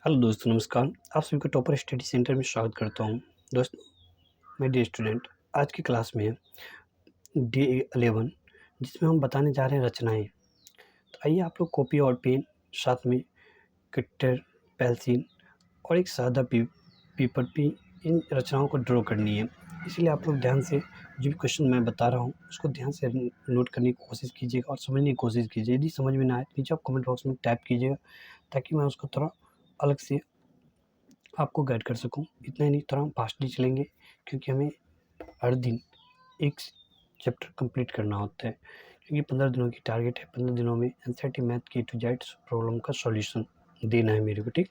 Hello दोस्तों, नमस्कार। आप सभी को टॉपर स्टडी सेंटर में स्वागत करता हूँ। दोस्तों, मेरे डियर स्टूडेंट, आज की क्लास में डे 11 जिसमें हम बताने जा रहे हैं रचनाएँ। तो आइए आप लोग कॉपी और पेन, साथ में कटर, पेंसिल और एक सादा पेपर पे इन रचनाओं को ड्रॉ करनी है। इसलिए आप लोग ध्यान से जो भी क्वेश्चन मैं बता रहा हूँ उसको ध्यान से नोट करने की कोशिश कीजिएगा और समझने की कोशिश कीजिए। यदि समझ में ना आए नीचे आप कमेंट बॉक्स में टाइप कीजिएगा, ताकि मैं उसको थोड़ा अलग से आपको गाइड कर सकूँ। इतना ही नहीं, थोड़ा हम फास्टली चलेंगे, क्योंकि हमें हर दिन एक चैप्टर कंप्लीट करना होता है, क्योंकि 15 दिनों की टारगेट है। 15 दिनों में एनसीईआरटी मैथ की टू जेड प्रॉब्लम का सॉल्यूशन देना है मेरे को, ठीक।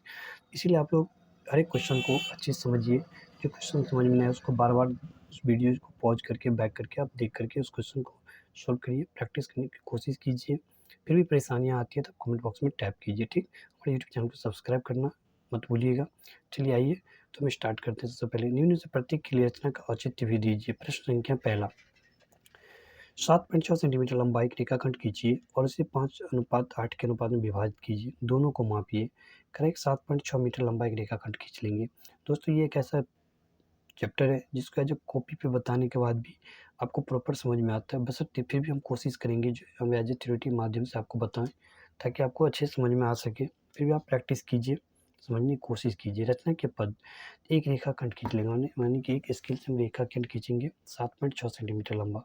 इसीलिए आप लोग हर एक क्वेश्चन को अच्छे से समझिए। जो क्वेश्चन समझ में नहीं आए उसको बार बार उस वीडियो को पॉज करके बैक करके आप देख करके उस क्वेश्चन को सॉल्व करिए, प्रैक्टिस करने की कोशिश कीजिए। फिर भी परेशानियाँ आती है तो कमेंट बॉक्स में टाइप कीजिए, ठीक। और यूट्यूब चैनल को सब्सक्राइब करना मत भूलिएगा। चलिए आइए, तो हम स्टार्ट करते हैं। सबसे पहले निम्न से प्रत्येक के लिए रचना का औचित्य भी दीजिए। प्रश्न संख्या पहला, 7.6 सेंटीमीटर लंबा एक रेखाखंड खींचिए और इसे 5:8 के अनुपात में विभाजित कीजिए। दोनों को मापिए। करेक्ट, 7.6 मीटर लंबा एक रेखाखंड खींच लेंगे। दोस्तों, ये एक ऐसा चैप्टर है जिसको जो कॉपी पे बताने के बाद भी आपको प्रॉपर समझ में आता है, बशर्ते फिर भी हम कोशिश करेंगे जो हम एज ए थ्योरी माध्यम से आपको बताएं, ताकि आपको अच्छे समझ में आ सके। फिर भी आप प्रैक्टिस कीजिए, समझने की कोशिश कीजिए। रचना के पद, एक रेखाखंड खींच लेंगे, मानी कि एक स्केल से हम रेखाखंड खींचेंगे 7.6 सेंटीमीटर लंबा।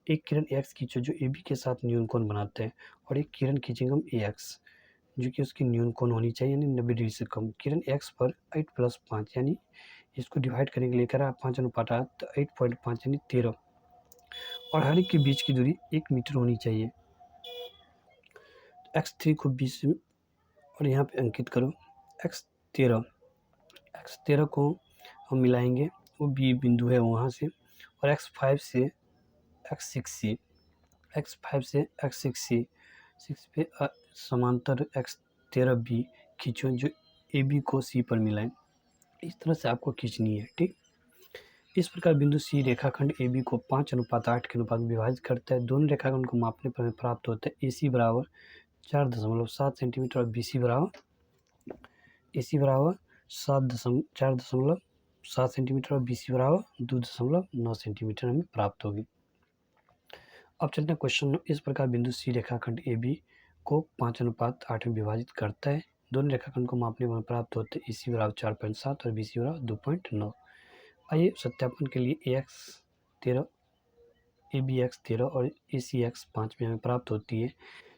एक किरण एक्स खींचो जो ए बी के साथ न्यून कोण बनाते हैं, और एक किरण खींचेंगे हम ए एक्स जो कि उसकी न्यून कोण होनी चाहिए, यानी 90 डिग्री से कम। किरण एक्स पर 8+5 यानी इसको डिवाइड करने के लिए करा 5:8 तो 8.5 यानी 13, और हर एक के बीच की दूरी 1 मीटर होनी चाहिए। x3 को 20 और यहाँ पे अंकित करो। x13 को हम मिलाएंगे, वो बी बिंदु है वहाँ से, और x5 से x6c, x5 से x6c 6 पे समांतर x13b खींचो जो ए बी को सी पर मिलाएं। इस तरह से आपको खींचनी है, ठीक। इस प्रकार बिंदु सी रेखाखंड ए बी को 5:8 के अनुपात में विभाजित करता है। दोनों रेखाखंड को मापने पर हमें प्राप्त होता है ए सी बराबर 4.7 सेंटीमीटर और बी सी बराबर 4.7 सेंटीमीटर और बी सी बराबर 2.9 सेंटीमीटर हमें प्राप्त होगी। अब चलते हैं क्वेश्चन। इस प्रकार बिंदु सी रेखाखंड ए बी को 5:8 में विभाजित करता है। दोनों रेखाखंड को मापने पर प्राप्त होते हैं ए सी बराबर 4.7 और बी सी बराबर 2.9। आइए सत्यापन के लिए ए एक्स 13, ए बी एक्स 13 और ए सी एक्स 5 में हमें प्राप्त होती है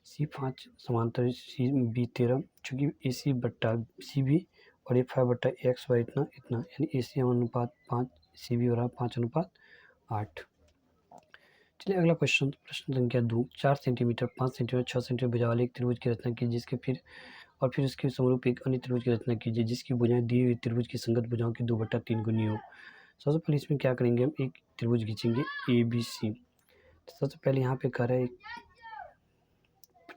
सी 5 समांतर सी बी 13, चूँकि ए सी बट्टा सी बी और ए 5 बट्टा ए एक्स वाई इतना इतना, यानी ए सी अनुपात 5, सी बी बराबर 5:8। चलिए अगला क्वेश्चन, प्रश्न संख्या 2, 4 सेंटीमीटर, 5 सेंटीमीटर, 6 सेंटीमीटर भुजा वाले एक त्रिभुज की रचना कीजिए, जिसके फिर उसके समरूप एक अन्य त्रिभुज की रचना कीजिए जिसकी भुजाएं दी हुई त्रिभुज की संगत भुजाओं की 2/3 गुनी हो। सबसे पहले इसमें क्या करेंगे, हम एक त्रिभुज खींचेंगे ए बी सी। सबसे पहले यहाँ पे कह रहा है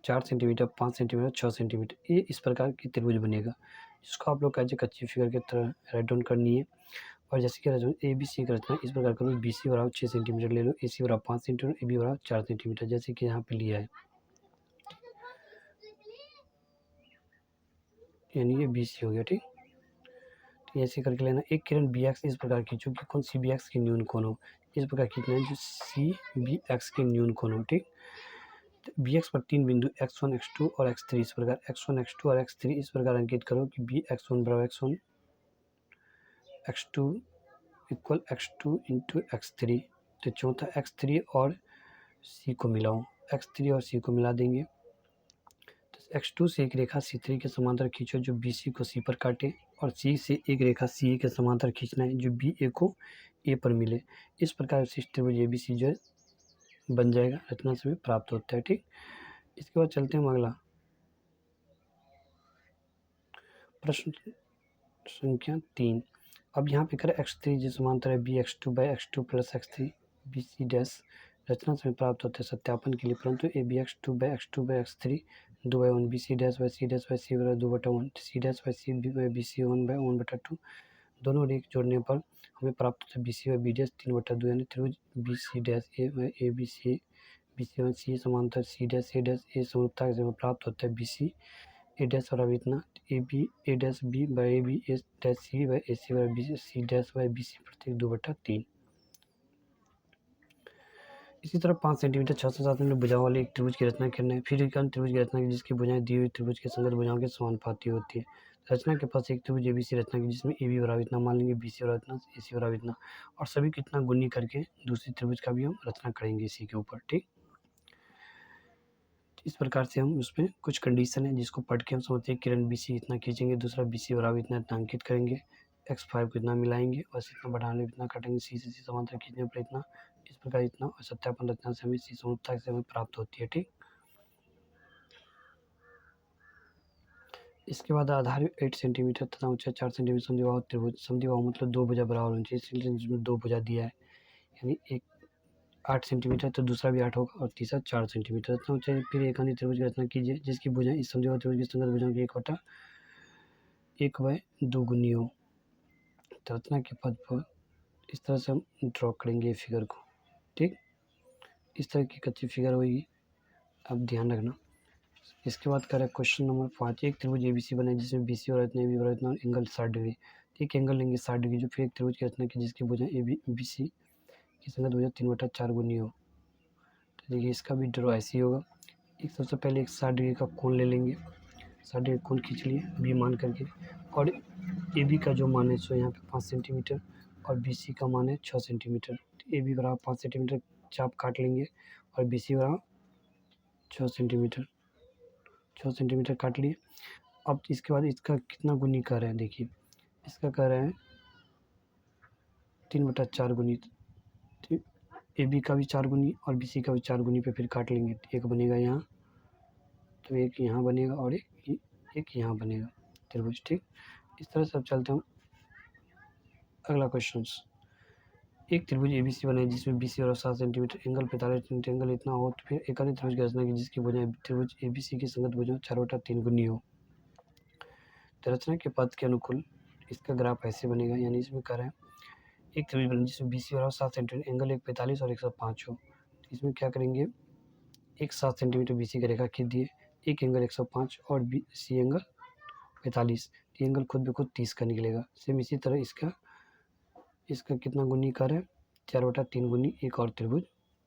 4 सेंटीमीटर, 5 सेंटीमीटर, 6 सेंटीमीटर, ये इस प्रकार की त्रिभुज बनेगा। इसको आप लोग कैसे कच्ची फिगर की तरह राइट डाउन करनी है। और जैसे कि रचना ए बी सी की रचना इस प्रकार करो, बी सी बराबर 6 सेंटीमीटर ले लो, ए सी बराबर 5 सेंटीमीटर, ए बी बराबर 4 सेंटीमीटर, जैसे कि यहाँ पे लिया है, यानी ये बी सी हो गया, ठीक। तो ऐसे करके लेना। एक किरण बी एक्स इस प्रकार खींचो कि कौन सी बी एक्स की न्यून कोण हो, इस प्रकार खींचना है जो सी बी एक्स की न्यून कोण हो, ठीक। बी एक्स पर 3 बिंदु x1 x2 और x3 इस प्रकार x1 x2 और x3 इस प्रकार अंकित करो कि बी x1 बराबर x1 x2 equal x2 into x3। तो चौथा x3 और c को मिलाओ, x3 और c को मिला देंगे। तो x2 से एक रेखा c3 के समांतर खींचो जो bc को c पर काटे, और c से एक रेखा ca के समांतर खींचना है जो ba को a पर मिले। इस प्रकार विशिष्ट त्रिभुज abc जो है बन जाएगा, रचना से प्राप्त होता है, ठीक। इसके बाद चलते हैं हम अगला प्रश्न संख्या 3। अब यहाँ पे करें x3 जो समांतर है B X two by X two plus x3 B C dash, रचना से प्राप्त होते हैं सत्यापन के लिए, परंतु A B X two by X three 2/1 B C dash by C बराबर 2/1 C dash by C B C 1/1/2। दोनों रेख जोड़ने पर हमें प्राप्त होता है B C by B dash 3/2, यानी त्रिभुज B C dash A B C C समांतर सी डैश ए समरूपता से प्राप्त होता है बी सी ए डैश बराबर इतना, A B A dash B by A B A dash C by A C बराबर B C, C dash by B C प्रत्येक 2/3। इसी तरह 5 सेंटीमीटर 6 से 7 मिनट भुजाओं वाले एक त्रिभुज की रचना करना है। फिर एक अन्य त्रिभुज की रचना की जिसकी भुजाएं दी हुई त्रिभुज के संगत भुजाओं के समानुपाती होती है। रचना के पास एक त्रिभुज एबीसी रचना की जिसमें ए बी बराबर इतना मान लेंगे, बी सी बराबर इतना, ए सी बराबर इतना, और सभी को इतना गुनी करके दूसरी त्रिभुज का भी हम रचना करेंगे इसी के ऊपर। ठीक, इस प्रकार से हम उसमें कुछ कंडीशन है जिसको पढ़ के हम समझते हैं। किरण बी सी इतना खींचेंगे, दूसरा बी सी बराबर इतना अंकित करेंगे, x5 को इतना मिलाएंगे और इतना बढ़ाने इतना काटेंगे, सी से सी समांतर खींचने पर इतना, इस प्रकार इतना, और सत्यापन रचना से हमें सी समरूपता से हमें प्राप्त होती है। ठीक, इसके बाद आधार 8 सेंटीमीटर तथा ऊंचाई 4 सेंटीमीटर समद्विबाहु त्रिभुज, समद्विबाहु मतलब दो भुजा बराबर होनी चाहिए, इसलिए जिसमें दो भुजा दिया है, यानी एक 8 सेंटीमीटर तो दूसरा भी 8 होगा और तीसरा 4 सेंटीमीटर तथा ऊंचाई। फिर एक अन्य त्रिभुज की रचना कीजिए जिसकी भुजाएं इस समद्विबाहु त्रिभुज की संगत भुजाओं की 1/2 गुनी हो। रचना के पद पर इस तरह से हम ड्रॉ करेंगे फिगर को। ठीक, इस तरह की कच्ची फिगर होगी, अब ध्यान रखना। इसके बाद करें क्वेश्चन नंबर 5। एक त्रिभुज एबीसी बने जिसमें बीसी और इतना बी बराबर इतना एंगल 60 डिग्री। एक एंगल लेंगे 60 डिग्री जो फिर एक त्रिभुज की रचना की जिसकी भुजाएं ए बी बी सी की संगत भुजा 3/4 गुनी हो। तो देखिए इसका भी ड्रॉ ऐसे ही होगा। एक सबसे पहले एक 60 डिग्री का कोण ले लेंगे, 60 डिग्री कोण खींच लिए बी मान करके, और ए बी का जो मान है सो यहाँ पे 5 सेंटीमीटर और बी सी का मान है 6 सेंटीमीटर। ए बी बराबर 5 सेंटीमीटर चाप काट लेंगे और बी सी बराबर 6 सेंटीमीटर, 6 सेंटीमीटर काट लिए। अब इसके बाद इसका कितना गुनी कर रहे हैं, देखिए इसका कर रहे हैं 3/4 गुनी। ए बी का भी 4 गुनी और बी सी का भी 4 गुनी पे फिर काट लेंगे। एक बनेगा यहाँ, तो एक यहाँ बनेगा और एक यहाँ बनेगा त्रिभुज। ठीक, इस तरह से अब चलते हैं अगला क्वेश्चन। एक त्रिभुज एबीसी बने जिसमें बीसी और 7 सेंटीमीटर एंगल 45 सेंटीमीटर एंगल इतना हो, तो फिर एक अन्य त्रिभुज की रचना की जिसकी भुजाएं त्रिभुज एबीसी की संगत भुजाओं 4/3 गुनी हो। तो रचना के पद के अनुकूल इसका ग्राफ ऐसे बनेगा, यानी इसमें कर रहे हैं एक त्रिभुज बने जिसमें बीसी और 7 सेंटीमीटर एंगल एक 45 और 105 हो। तो इसमें क्या करेंगे, एक 7 सेंटीमीटर बीसी की रेखा खींच दिए, एक एंगल 105 और बी सी एंगल 45, तो एंगल खुद ब खुद 30 का निकलेगा। सेम इसी तरह इसका कितना गुनी कर है, 4/3 गुनी एक और त्रिभुज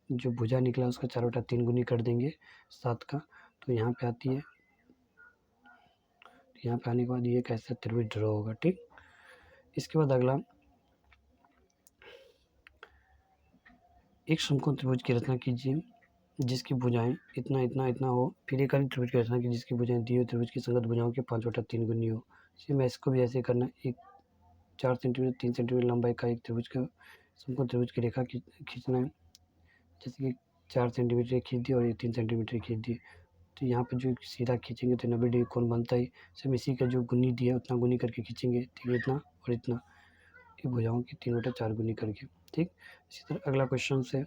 जो भुजा निकला उसका 4/3 गुनी कर देंगे 7 का, तो यहाँ पे आती है। यहाँ पे आने के बाद ये कैसे त्रिभुज ड्रॉ होगा। ठीक, इसके बाद अगला एक समकोण त्रिभुज की रचना कीजिए जिसकी भुजाएं इतना इतना इतना हो। फिर एक अन्य त्रिभुज की रचना की जिसकी भुजाएं दिए हुए त्रिभुज की संगत भुजाओं के 5/3 गुनी हो। सेम इसको भी ऐसे करना, एक 4 सेंटीमीटर 3 सेंटीमीटर लंबाई का एक त्रिभुज का समकोण त्रिभुज की रेखा खींचना है। जैसे कि 4 सेंटीमीटर खींच दी और ये 3 सेंटीमीटर खींच दी, तो यहाँ पे जो सीधा खींचेंगे तो 90 डिग्री कोण बनता ही। सेम इसी का जो गुनी दिया है उतना गुनी करके खींचेंगे, ठीक है, इतना और इतना, ये भुजाओं की 3/4 गुनी करके। ठीक, इसी तरह अगला क्वेश्चन से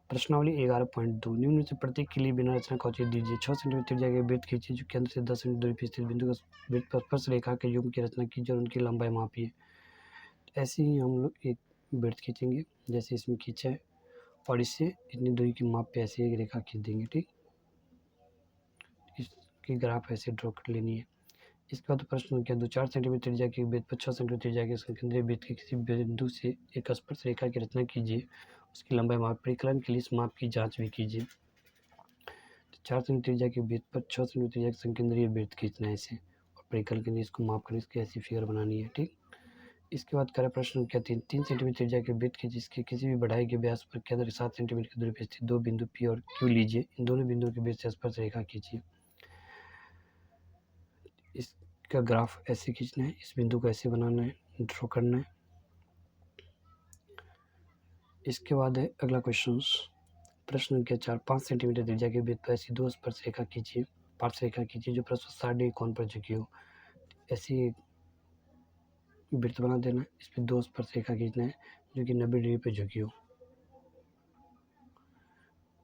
प्रश्नावली 11.2 निम्न में से प्रत्येक के लिए बिना रचना का औचित्य दीजिए। 6 सेंटीमीटर त्रिज्या के वृत्त खींचिए जो केंद्र से 10 सेंटीमीटर दूरी पर स्थित बिंदु का वृत्त पर स्पर्श रेखा के युग्म की रचना कीजिए और उनकी लंबाई मापिए। ऐसे ही हम लोग एक वृत्त खींचेंगे जैसे इसमें खींचा है और इससे इतनी दूरी की माप पे ऐसे एक रेखा खींच देंगे। ठीक, इसकी ग्राफ ऐसे ड्रॉ कर लेनी है। इसके बाद प्रश्न संख्या 2 4 सेंटीमीटर त्रिज्या के वृत्त पर 6 सेंटीमीटर त्रिज्या के संकेंद्रीय वृत्त के किसी बिंदु से एक स्पर्श रेखा की रचना कीजिए, उसकी लंबाई माप परिकलन के लिए इस माप की जांच भी कीजिए। तो 4 सेंटीमीटर त्रिज्या के वृत्त पर 6 सेंटीमीटर त्रिज्या के संकेंद्रीय वृत्त खींचना है इसे, और परिकलन के लिए इसको माप कर इसकी ऐसी फिगर बनानी है। ठीक, इसके बाद करें प्रश्न संख्या 3 3 सेंटीमीटर त्रिज्या के वृत्त के जिसके किसी भी बढ़ाई के व्यास पर केंद्र 7 सेंटीमीटर की दूरी पर स्थित दो बिंदु पी और क्यू लीजिए। इन दोनों बिंदुओं के बीच से स्पर्श रेखा खींचिए। इसका ग्राफ ऐसे खींचना है, इस बिंदु को ऐसे बनाना है, ड्रॉ करना है। इसके बाद है अगला क्वेश्चन प्रश्न संख्या 4 5 सेंटीमीटर त्रिज्या के वृत्त पर ऐसी दो स्पर्श रेखा खींचिए, पार्श्व रेखा खींचिए जो परस्पर 60 डिग्री कोण पर झुकी हो। ऐसी वृत्त बना देना है, इस पर दो स्पर्श रेखा खींचना है जो कि 90 डिग्री पर झुकी हो।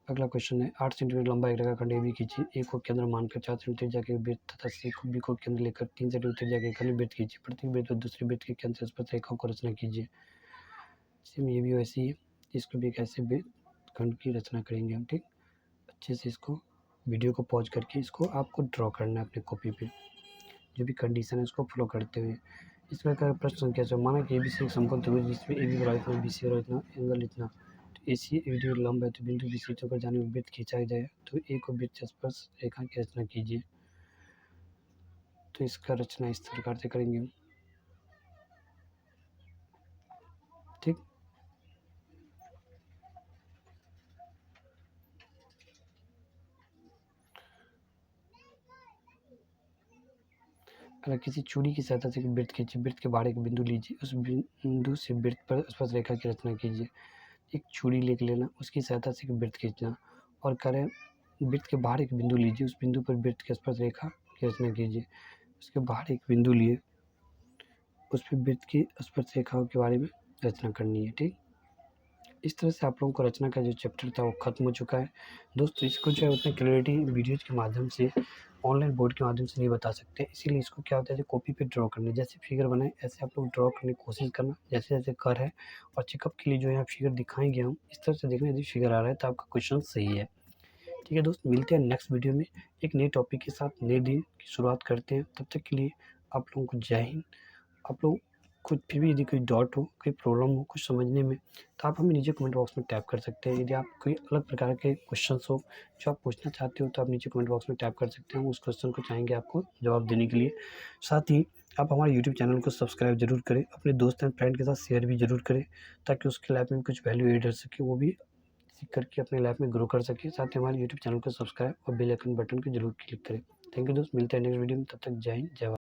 अगला क्वेश्चन है 8 सेंटीमीटर लंबा एक रेखाखंड ए बी खींचिए, ए को केंद्र मानकर 4 सेंटीमीटर त्रिज्या के वृत्त तथा सी को बी को केंद्र लेकर 3 सेंटीमीटर त्रिज्या के एक अन्य वृत्त खींचिए। प्रत्येक वृत्त पर दूसरे वृत्त के केंद्र से स्पर्श रेखाओं को रचना कीजिए। सेम ये भी वैसे ही है, इसको भी एक ऐसे वृत्त खंड की रचना करेंगे हम। ठीक, अच्छे से इसको वीडियो को पॉज करके इसको आपको ड्रॉ करना है अपनी कॉपी पे, जो भी कंडीशन है उसको फॉलो करते हुए। इसमें अगर प्रश्न संख्या से माना कि ABC एक समकोण त्रिभुज जिसमें AB बराबर इतना, BC बराबर इतना, एंगल इतना, तो AC AD लंब है तो बिंदु BC होकर जाने में वृत्त खींचा जाए, तो A को वृत्त से स्पर्श रेखा की रचना कीजिए। तो इसका रचना इस प्रकार से करेंगे हम, ठीक। अगर किसी चूड़ी की सहायता से वृत्त खींचे, वृत्त के बाहर एक बिंदु लीजिए, उस बिंदु से वृत्त पर स्पर्श रेखा की रचना कीजिए। एक चूड़ी लिख लेना, उसकी सहायता से वृत्त खींचना और करें वृत्त के बाहर एक बिंदु लीजिए, उस बिंदु पर वृत्त की स्पर्श रेखा की रचना कीजिए। उसके बाहर एक बिंदु लिए, उस पर वृत्त की स्पर्श रेखाओं के बारे में रचना करनी है, ठीक। इस तरह से आप लोगों को रचना का जो चैप्टर था वो खत्म हो चुका है। दोस्तों इसको जो है उतनी क्लैरिटी वीडियोज के माध्यम से, ऑनलाइन बोर्ड के माध्यम से नहीं बता सकते, इसीलिए इसको क्या होता है जो कॉपी पे ड्रॉ करना है। जैसे फिगर बनाए ऐसे आप लोग ड्रॉ करने की कोशिश करना, जैसे जैसे कर है। और चेकअप के लिए जो यहाँ फिगर दिखाएंगे हम, इस तरह से देखना, यदि फिगर आ रहा है तो आपका क्वेश्चन सही है। ठीक है दोस्त, मिलते हैं नेक्स्ट वीडियो में एक नए टॉपिक के साथ, नए दिन की शुरुआत करते हैं। तब तक के लिए आप लोगों को जय हिंद। आप लोग कुछ फिर भी यदि कोई डाउट हो, कोई प्रॉब्लम हो कुछ समझने में, तो आप हमें नीचे कमेंट बॉक्स में टैप कर सकते हैं। यदि आप कोई अलग प्रकार के क्वेश्चंस हो जो आप पूछना चाहते हो, तो आप नीचे कमेंट बॉक्स में टैप कर सकते हैं। हम उस क्वेश्चन को चाहेंगे आपको जवाब देने के लिए। साथ ही आप हमारे यूट्यूब चैनल को सब्सक्राइब जरूर करें, अपने दोस्त एंड फ्रेंड के साथ शेयर भी जरूर करें, ताकि उसके लाइफ में कुछ वैल्यू एड हो सके, वो भी सीख करके अपने लाइफ में ग्रो कर सके। साथ ही हमारे यूट्यूब चैनल को सब्सक्राइब और बेल आइकन बटन को जरूर क्लिक करें। थैंक यू दोस्त, मिलते हैं नेक्स्ट वीडियो में, तब तक जय हिंद, जय भारत।